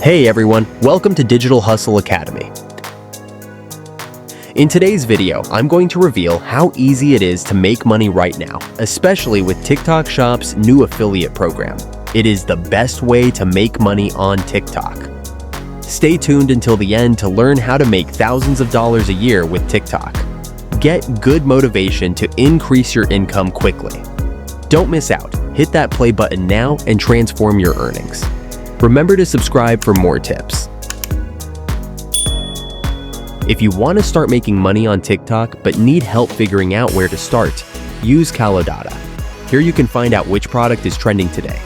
Hey everyone, welcome to Digital Hustle Academy. In today's video, I'm going to reveal how easy it is to make money right now, especially with TikTok Shop's new affiliate program. It is the best way to make money on TikTok. Stay tuned until the end to learn how to make thousands of dollars a year with TikTok. Get good motivation to increase your income quickly. Don't miss out. Hit that play button now and transform your earnings. Remember to subscribe for more tips. If you want to start making money on TikTok but need help figuring out where to start, use Calodata. Here you can find out which product is trending today,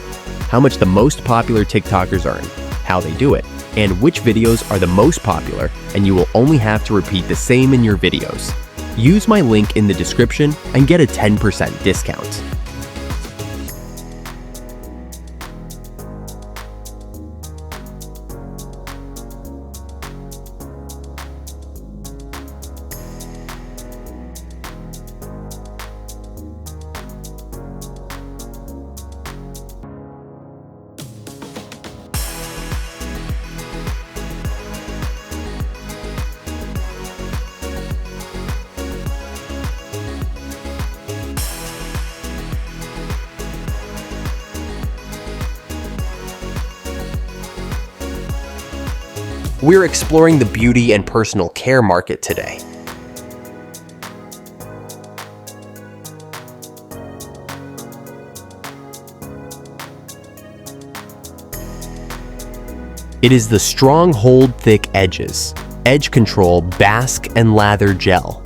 how much the most popular TikTokers earn, how they do it, and which videos are the most popular, and you will only have to repeat the same in your videos. Use my link in the description and get a 10% discount. We're exploring the beauty and personal care market today. It is the Strong Hold Thick Edges, Edge Control Bask and Lather Gel.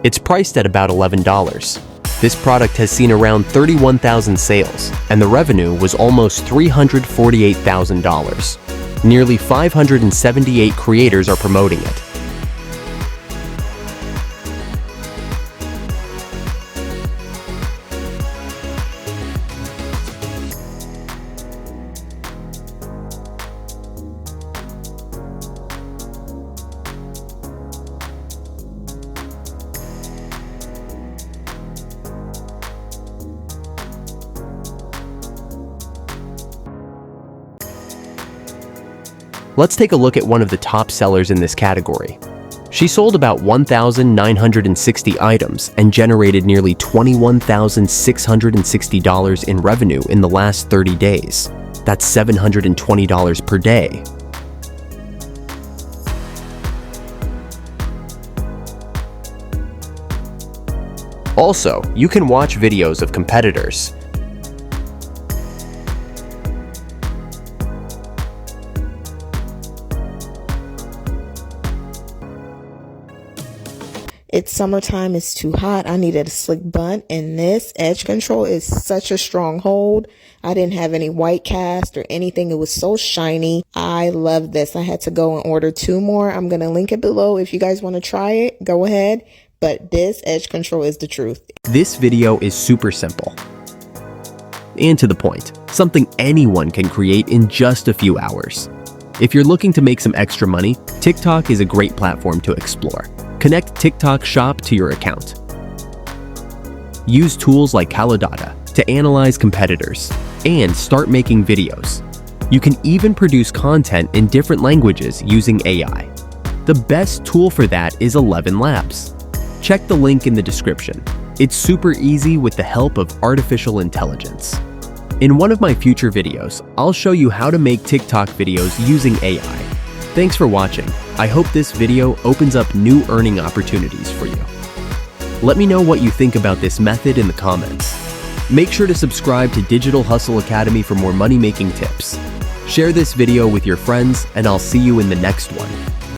It's priced at about $11. This product has seen around 31,000 sales, and the revenue was almost $348,000. Nearly 578 creators are promoting it. Let's take a look at one of the top sellers in this category. She sold about 1,960 items and generated nearly $21,660 in revenue in the last 30 days. That's $720 per day. Also, you can watch videos of competitors. It's summertime, it's too hot. I needed a slick bun, and this edge control is such a strong hold. I didn't have any white cast or anything. It was so shiny. I love this. I had to go and order 2 more. I'm going to link it below. If you guys want to try it, go ahead. But this edge control is the truth. This video is super simple and to the point, something anyone can create in just a few hours. If you're looking to make some extra money, TikTok is a great platform to explore. Connect TikTok Shop to your account. Use tools like Calodata to analyze competitors and start making videos. You can even produce content in different languages using AI. The best tool for that is 11 Labs. Check the link in the description. It's super easy with the help of artificial intelligence. In one of my future videos, I'll show you how to make TikTok videos using AI. Thanks for watching. I hope this video opens up new earning opportunities for you. Let me know what you think about this method in the comments. Make sure to subscribe to Digital Hustle Academy for more money-making tips. Share this video with your friends, and I'll see you in the next one.